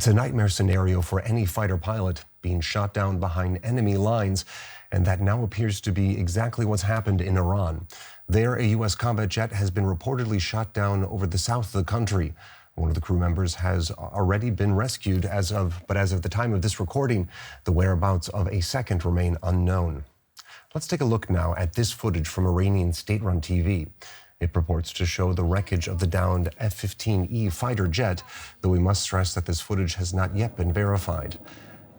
It's a nightmare scenario for any fighter pilot, being shot down behind enemy lines, and that now appears to be exactly what's happened in Iran. There, a U.S. combat jet has been reportedly shot down over the south of the country. One of the crew members has already been rescued but as of the time of this recording, the whereabouts of a second remain unknown. Let's take a look now at this footage from Iranian state-run TV. It purports to show the wreckage of the downed F-15E fighter jet, though we must stress that this footage has not yet been verified.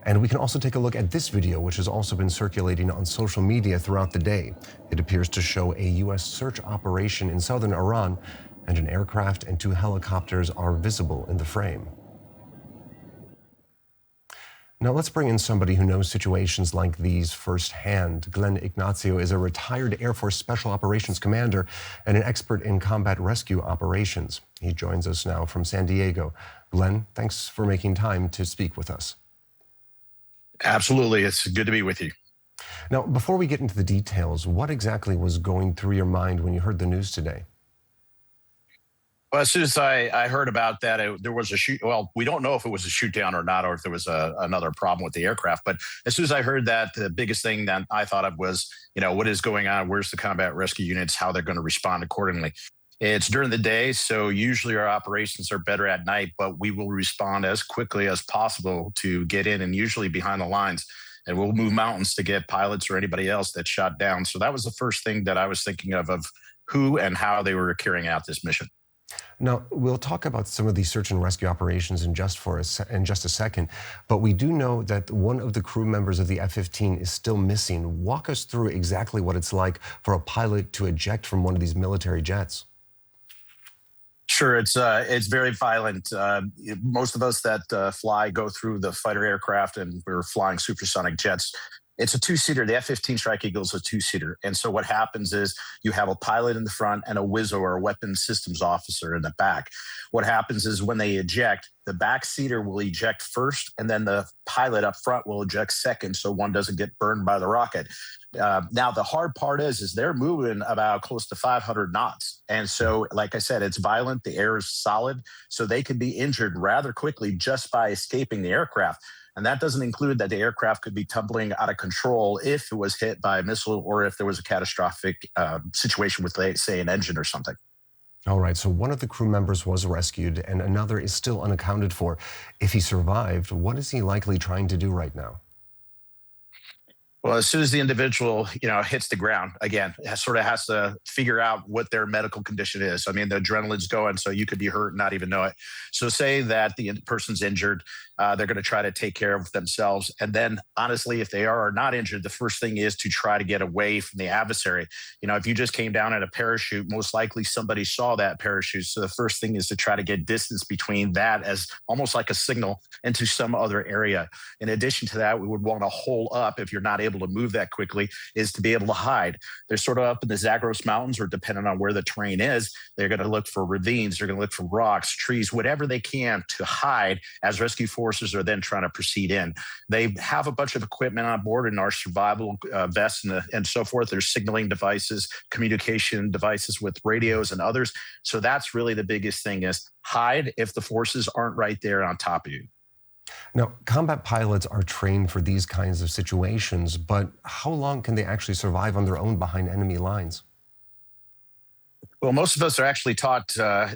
And we can also take a look at this video, which has also been circulating on social media throughout the day. It appears to show a U.S. search operation in southern Iran, and an aircraft and 2 helicopters are visible in the frame. Now let's bring in somebody who knows situations like these firsthand. Glenn Ignazio is a retired Air Force Special Operations Commander and an expert in combat rescue operations. He joins us now from San Diego. Glenn, thanks for making time to speak with us. Absolutely. It's good to be with you. Now, before we get into the details, what exactly was going through your mind when you heard the news today? Well, as soon as I heard about that, there was a shoot. Well, we don't know if it was a shoot down or not, or if there was another problem with the aircraft. But as soon as I heard that, the biggest thing that I thought of was, what is going on? Where's the combat rescue units? How they're going to respond accordingly? It's during the day, so usually our operations are better at night, but we will respond as quickly as possible to get in, and usually behind the lines. And we'll move mountains to get pilots or anybody else that's shot down. So that was the first thing that I was thinking of who and how they were carrying out this mission. Now, we'll talk about some of these search and rescue operations in just a second, but we do know that one of the crew members of the F-15 is still missing. Walk us through exactly what it's like for a pilot to eject from one of these military jets. Sure, it's very violent. Most of us that fly go through the fighter aircraft, and we're flying supersonic jets. It's a two-seater. The F-15 Strike Eagle is a two-seater. And so what happens is you have a pilot in the front and a WISO, or a weapons systems officer, in the back. What happens is when they eject, the back seater will eject first, and then the pilot up front will eject second, so one doesn't get burned by the rocket. Now, the hard part is they're moving about close to 500 knots. And so, like I said, it's violent. The air is solid, so they can be injured rather quickly just by escaping the aircraft. And that doesn't include that the aircraft could be tumbling out of control if it was hit by a missile, or if there was a catastrophic situation with, say, an engine or something. All right, so one of the crew members was rescued and another is still unaccounted for. If he survived, what is he likely trying to do right now? Well, as soon as the individual, hits the ground, again, sort of has to figure out what their medical condition is. I mean, the adrenaline's going, so you could be hurt and not even know it. So say that the person's injured, they're going to try to take care of themselves. And then, honestly, if they are not injured, the first thing is to try to get away from the adversary. If you just came down in a parachute, most likely somebody saw that parachute. So the first thing is to try to get distance between that, as almost like a signal, into some other area. In addition to that, we would want to hole up, if you're not able to move that quickly, is to be able to hide. They're sort of up in the Zagros Mountains, or depending on where the terrain is, they're going to look for ravines, they're going to look for rocks, trees, whatever they can to hide, as rescue forces are then trying to proceed in. They have a bunch of equipment on board in our survival vests and so forth. There's signaling devices, communication devices with radios and others. So that's really the biggest thing, is hide if the forces aren't right there on top of you. Now, combat pilots are trained for these kinds of situations, but how long can they actually survive on their own behind enemy lines? Well, most of us are actually taught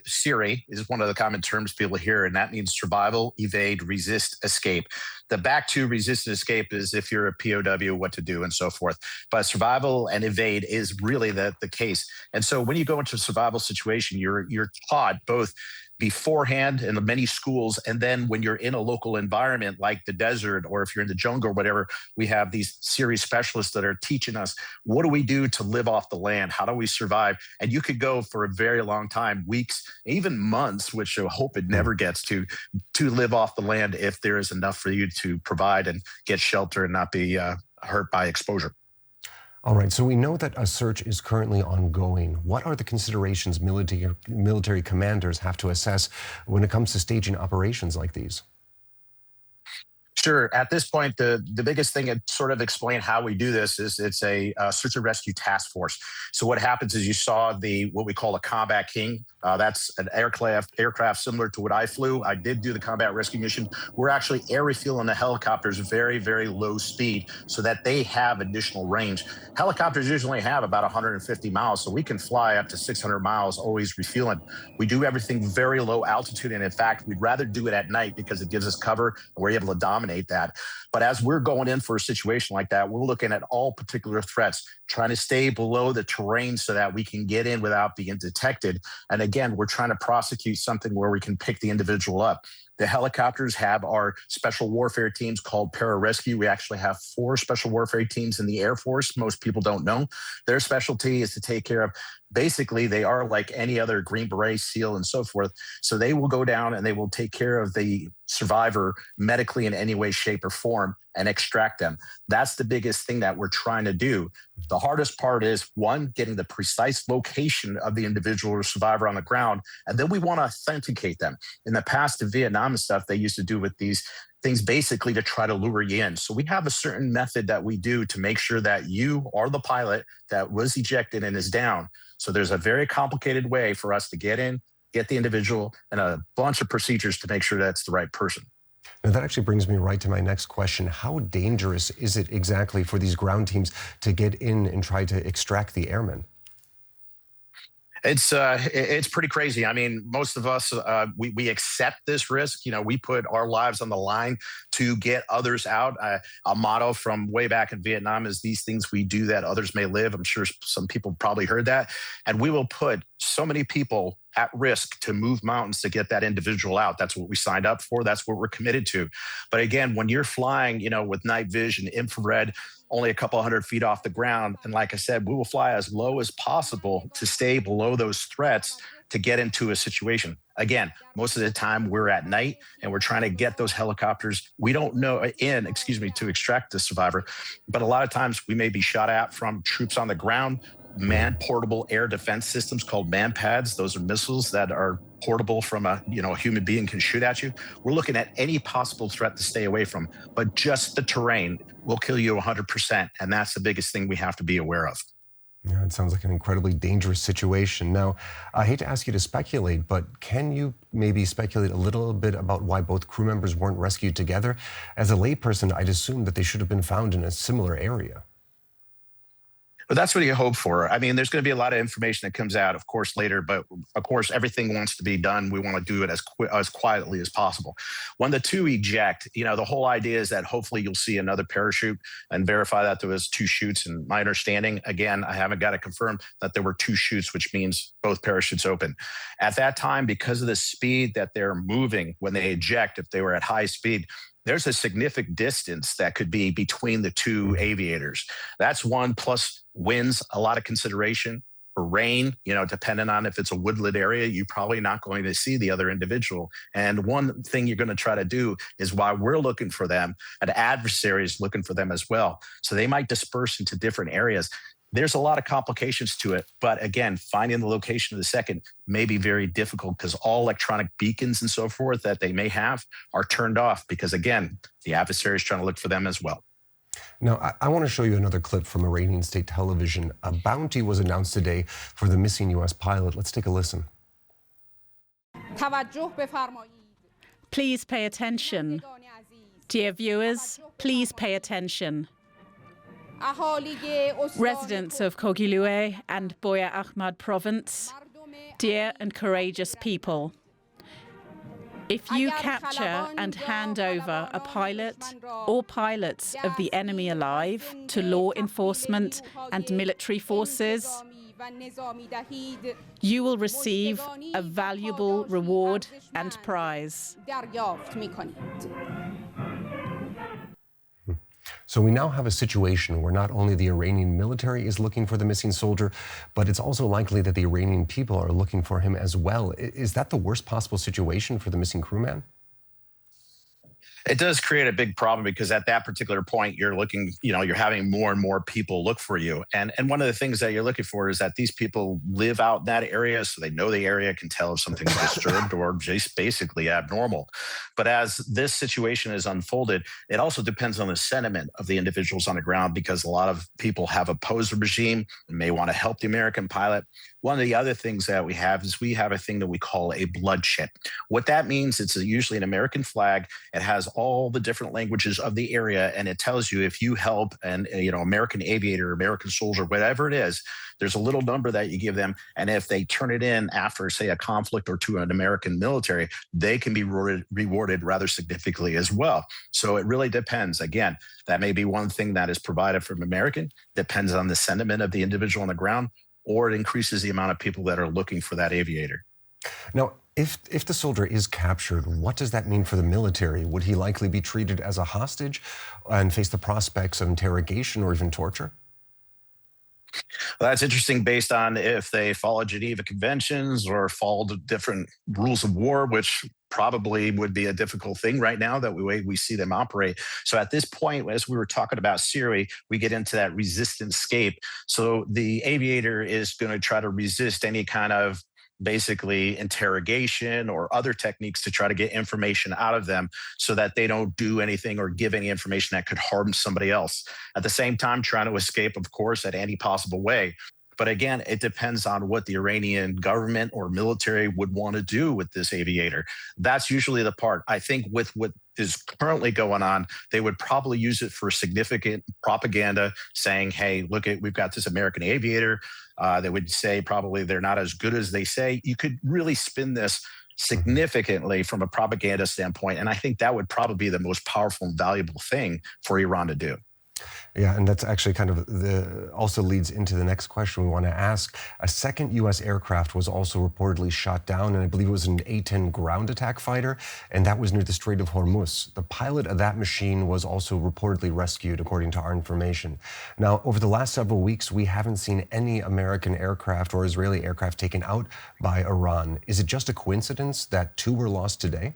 SERE is one of the common terms people hear, and that means survival, evade, resist, escape. The back to resist and escape is if you're a POW, what to do and so forth. But survival and evade is really the case. And so when you go into a survival situation, you're taught both beforehand in many schools, and then when you're in a local environment like the desert, or if you're in the jungle or whatever, we have these series specialists that are teaching us, what do we do to live off the land? How do we survive? And you could go for a very long time, weeks, even months, which I hope it never gets to live off the land, if there is enough for you to provide and get shelter and not be hurt by exposure. All right, so we know that a search is currently ongoing. What are the considerations military commanders have to assess when it comes to staging operations like these? Sure. At this point, the biggest thing to sort of explain how we do this is it's a search and rescue task force. So what happens is you saw the what we call a combat king. That's an aircraft similar to what I flew. I did do the combat rescue mission. We're actually air refueling the helicopters very, very low speed so that they have additional range. Helicopters usually have about 150 miles, so we can fly up to 600 miles, always refueling. We do everything very low altitude, and in fact, we'd rather do it at night because it gives us cover and we're able to dominate that. But as we're going in for a situation like that, we're looking at all particular threats, trying to stay below the terrain so that we can get in without being detected. And again, we're trying to prosecute something where we can pick the individual up. The helicopters have our special warfare teams called pararescue. We actually have 4 special warfare teams in the Air Force. Most people don't know. Their specialty is to take care of, basically, they are like any other Green Beret, SEAL, and so forth. So they will go down and they will take care of the survivor medically in any way, shape, or form and extract them. That's the biggest thing that we're trying to do. The hardest part is, one, getting the precise location of the individual or survivor on the ground, and then we want to authenticate them. In the past, in Vietnam and stuff, they used to do with these things basically to try to lure you in. So we have a certain method that we do to make sure that you are the pilot that was ejected and is down. So there's a very complicated way for us to get in, get the individual, and a bunch of procedures to make sure that's the right person. Now, that actually brings me right to my next question. How dangerous is it exactly for these ground teams to get in and try to extract the airmen? It's pretty crazy. I mean, most of us we accept this risk. You know, we put our lives on the line to get others out. A motto from way back in Vietnam is "These things we do that others may live." I'm sure some people probably heard that, and we will put so many people at risk to move mountains to get that individual out. That's what we signed up for. That's what we're committed to. But again, when you're flying, you know, with night vision, infrared, only a couple hundred feet off the ground, and like I said, we will fly as low as possible to stay below those threats to get into a situation. Again, most of the time we're at night and we're trying to get those helicopters. We don't know to extract the survivor, but a lot of times we may be shot at from troops on the ground, manned portable air defense systems called MANPADS. Those are missiles that are portable from a human being can shoot at you. We're looking at any possible threat to stay away from, but just the terrain will kill you 100%. And that's the biggest thing we have to be aware of. Yeah, it sounds like an incredibly dangerous situation. Now, I hate to ask you to speculate, but can you maybe speculate a little bit about why both crew members weren't rescued together? As a layperson, I'd assume that they should have been found in a similar area. But that's what you hope for. I mean, there's going to be a lot of information that comes out, of course, later. But of course, everything wants to be done. We want to do it as quietly as possible. When the 2 eject, the whole idea is that hopefully you'll see another parachute and verify that there was 2 chutes. And my understanding, again, I haven't got to confirm that there were 2 chutes, which means both parachutes open. At that time, because of the speed that they're moving when they eject, if they were at high speed, there's a significant distance that could be between the 2 aviators. That's one, plus winds, a lot of consideration. For rain, depending on if it's a woodland area, you're probably not going to see the other individual. And one thing you're going to try to do is, while we're looking for them, an adversary is looking for them as well. So they might disperse into different areas. There's a lot of complications to it. But again, finding the location of the second may be very difficult because all electronic beacons and so forth that they may have are turned off because, again, the adversary is trying to look for them as well. Now, I want to show you another clip from Iranian state television. A bounty was announced today for the missing U.S. pilot. Let's take a listen. Please pay attention. Dear viewers, please pay attention. Residents of Kogilue and Boya Ahmad province, dear and courageous people, if you capture and hand over a pilot or pilots of the enemy alive to law enforcement and military forces, you will receive a valuable reward and prize. So we now have a situation where not only the Iranian military is looking for the missing soldier, but it's also likely that the Iranian people are looking for him as well. Is that the worst possible situation for the missing crewman? It does create a big problem because at that particular point, you're looking, you're having more and more people look for you. And one of the things that you're looking for is that these people live out in that area, so they know the area, can tell if something's disturbed or just basically abnormal. But as this situation is unfolded, it also depends on the sentiment of the individuals on the ground, because a lot of people have opposed the regime and may want to help the American pilot. One of the other things that we have is we have a thing that we call a bloodshed. What that means, it's usually an American flag. It has all the different languages of the area, and it tells you if you help an American aviator, American soldier, whatever it is, there's a little number that you give them, and if they turn it in after, say, a conflict or to an American military, they can be rewarded rather significantly as well. So it really depends. Again, that may be one thing that is provided from American, depends on the sentiment of the individual on the ground, or it increases the amount of people that are looking for that aviator. Now, if the soldier is captured, what does that mean for the military? Would he likely be treated as a hostage and face the prospects of interrogation or even torture? Well, that's interesting based on if they follow Geneva Conventions or follow the different rules of war, which probably would be a difficult thing right now, that we see them operate. So at this point, as we were talking about Syria, we get into that resistant scape. So the aviator is going to try to resist any kind of basically interrogation or other techniques to try to get information out of them so that they don't do anything or give any information that could harm somebody else. At the same time, trying to escape, of course, at any possible way. But again, it depends on what the Iranian government or military would want to do with this aviator. That's usually the part. I think with what is currently going on, they would probably use it for significant propaganda, saying, hey, look, we've got this American aviator. They would say probably they're not as good as they say. You could really spin this significantly from a propaganda standpoint. And I think that would probably be the most powerful and valuable thing for Iran to do. Yeah, and that's actually kind of also leads into the next question we want to ask. A second U.S. aircraft was also reportedly shot down, and I believe it was an A-10 ground attack fighter, and that was near the Strait of Hormuz. The pilot of that machine was also reportedly rescued, according to our information. Now, over the last several weeks, we haven't seen any American aircraft or Israeli aircraft taken out by Iran. Is it just a coincidence that two were lost today?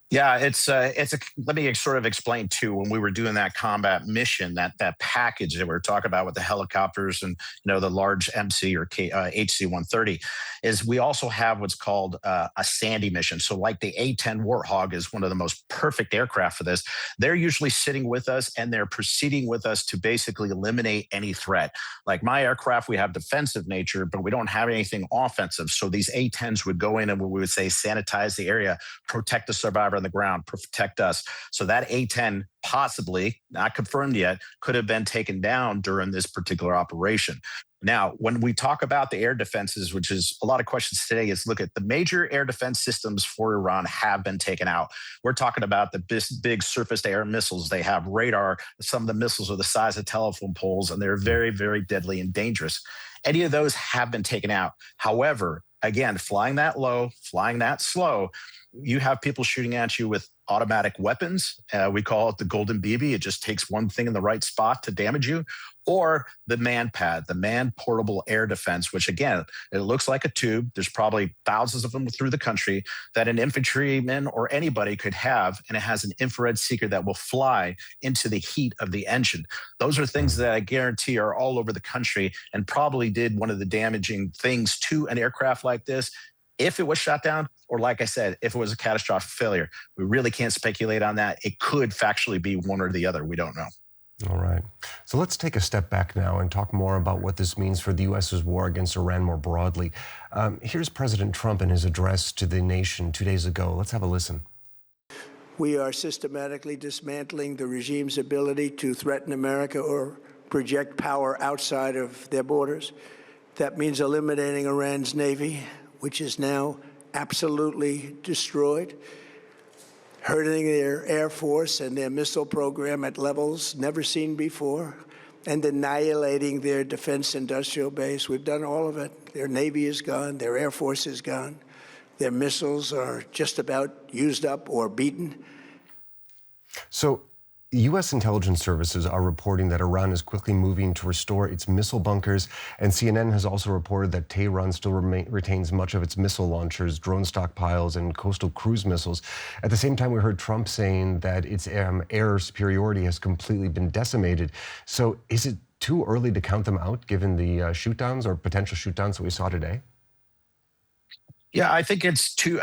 Yeah, let me sort of explain too, when we were doing that combat mission, that package that we were talking about with the helicopters and, the large MC or HC-130, is we also have what's called a Sandy mission. So like the A-10 Warthog is one of the most perfect aircraft for this. They're usually sitting with us and they're proceeding with us to basically eliminate any threat. Like my aircraft, we have defensive nature, but we don't have anything offensive. So these A-10s would go in and we would say sanitize the area, protect the survivor on the ground, protect us. So that A-10 possibly, not confirmed yet, could have been taken down during this particular operation. Now, when we talk about the air defenses, which is a lot of questions today, is look at the major air defense systems for Iran have been taken out. We're talking about the big surface-to-air missiles. They have radar. Some of the missiles are the size of telephone poles, and they're very, very deadly and dangerous. Any of those have been taken out. However, again, flying that low, flying that slow, you have people shooting at you with automatic weapons. We call it the golden BB. It just takes one thing in the right spot to damage you. Or the MANPAD, the man portable air defense, which again, it looks like a tube. There's probably thousands of them through the country that an infantryman or anybody could have. And it has an infrared seeker that will fly into the heat of the engine. Those are things that I guarantee are all over the country and probably did one of the damaging things to an aircraft like this. If it was shot down, or like I said, if it was a catastrophic failure, we really can't speculate on that. It could factually be one or the other. We don't know. All right. So let's take a step back now and talk more about what this means for the U.S.'s war against Iran more broadly. Here's President Trump in his address to the nation 2 days ago. Let's have a listen. We are systematically dismantling the regime's ability to threaten America or project power outside of their borders. That means eliminating Iran's Navy, which is now absolutely destroyed, hurting their Air Force and their missile program at levels never seen before, and annihilating their defense industrial base. We've done all of it. Their Navy is gone. Their Air Force is gone. Their missiles are just about used up or beaten. So U.S. intelligence services are reporting that Iran is quickly moving to restore its missile bunkers, and CNN has also reported that Tehran still retains much of its missile launchers, drone stockpiles, and coastal cruise missiles. At the same time, we heard Trump saying that its air superiority has completely been decimated. So is it too early to count them out, given the shoot-downs or potential shoot-downs that we saw today? Yeah, I think it's two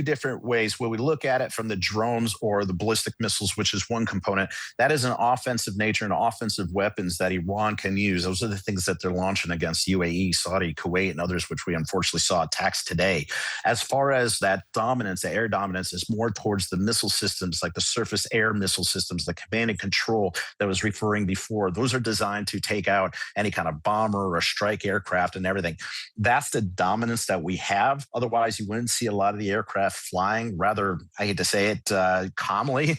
different ways. When we look at it from the drones or the ballistic missiles, which is one component, that is an offensive nature and offensive weapons that Iran can use. Those are the things that they're launching against UAE, Saudi, Kuwait, and others, which we unfortunately saw attacks today. As far as that dominance, the air dominance is more towards the missile systems, like the surface air missile systems, the command and control that I was referring before. Those are designed to take out any kind of bomber or strike aircraft and everything. That's the dominance that we have. Otherwise, you wouldn't see a lot of the aircraft flying rather, I hate to say it, calmly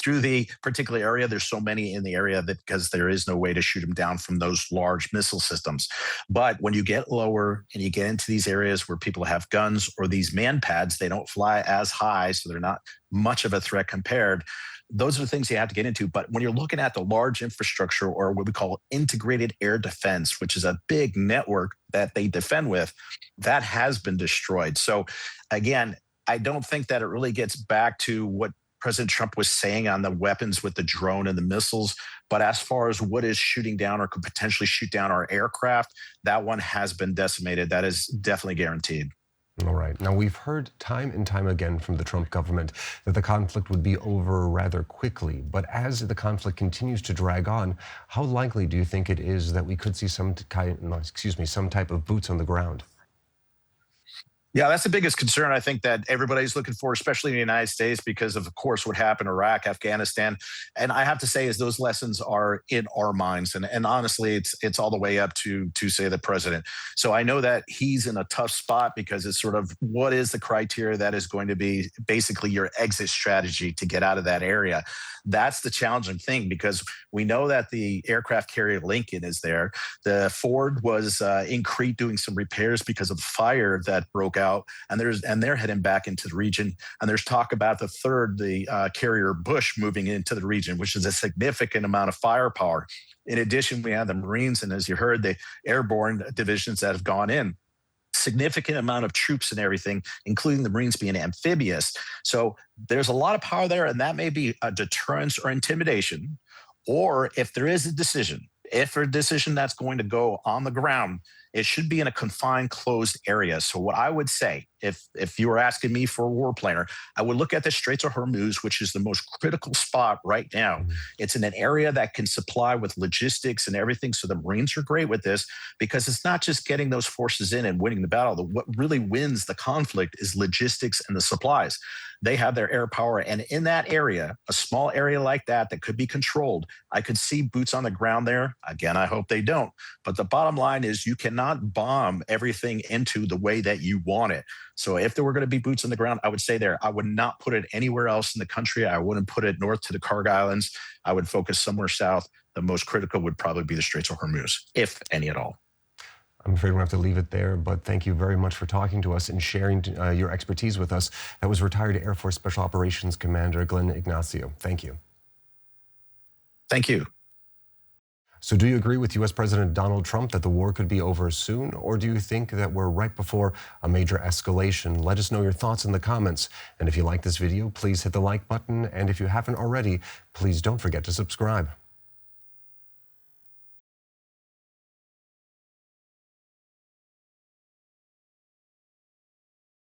through the particular area. There's so many in the area that because there is no way to shoot them down from those large missile systems. But when you get lower and you get into these areas where people have guns or these man pads, they don't fly as high, so they're not much of a threat compared. Those are the things you have to get into. But when you're looking at the large infrastructure or what we call integrated air defense, which is a big network that they defend with, that has been destroyed. So again, I don't think that it really gets back to what President Trump was saying on the weapons with the drone and the missiles. But as far as what is shooting down or could potentially shoot down our aircraft, that one has been decimated. That is definitely guaranteed. All right. Now, we've heard time and time again from the Trump government that the conflict would be over rather quickly. But as the conflict continues to drag on, how likely do you think it is that we could see some type of boots on the ground? Yeah, that's the biggest concern I think that everybody's looking for, especially in the United States, because of course, what happened in Iraq, Afghanistan. And I have to say is those lessons are in our minds. And honestly, it's all the way up to say the president. So I know that he's in a tough spot because it's sort of what is the criteria that is going to be basically your exit strategy to get out of that area. That's the challenging thing because we know that the aircraft carrier Lincoln is there. The Ford was in Crete doing some repairs because of the fire that broke out, and they're heading back into the region. And there's talk about the third, the carrier Bush, moving into the region, which is a significant amount of firepower. In addition, we have the Marines, and as you heard, the airborne divisions that have gone in. Significant amount of troops and everything, including the Marines being amphibious. So there's a lot of power there, and that may be a deterrence or intimidation. Or if there is a decision that's going to go on the ground, it should be in a confined, closed area. So what I would say, if you were asking me for a war planner, I would look at the Straits of Hormuz, which is the most critical spot right now. It's in an area that can supply with logistics and everything. So the Marines are great with this because it's not just getting those forces in and winning the battle. What really wins the conflict is logistics and the supplies. They have their air power. And in that area, a small area like that could be controlled, I could see boots on the ground there. Again, I hope they don't. But the bottom line is you cannot bomb everything into the way that you want it. So if there were going to be boots on the ground, I would say there. I would not put it anywhere else in the country. I wouldn't put it north to the Karg Islands. I would focus somewhere south. The most critical would probably be the Straits of Hormuz, if any at all. I'm afraid we'll have to leave it there, but thank you very much for talking to us and sharing your expertise with us. That was retired Air Force Special Operations Commander Glenn Ignazio. Thank you. Thank you. So do you agree with U.S. President Donald Trump that the war could be over soon, or do you think that we're right before a major escalation? Let us know your thoughts in the comments. And if you like this video, please hit the like button. And if you haven't already, please don't forget to subscribe.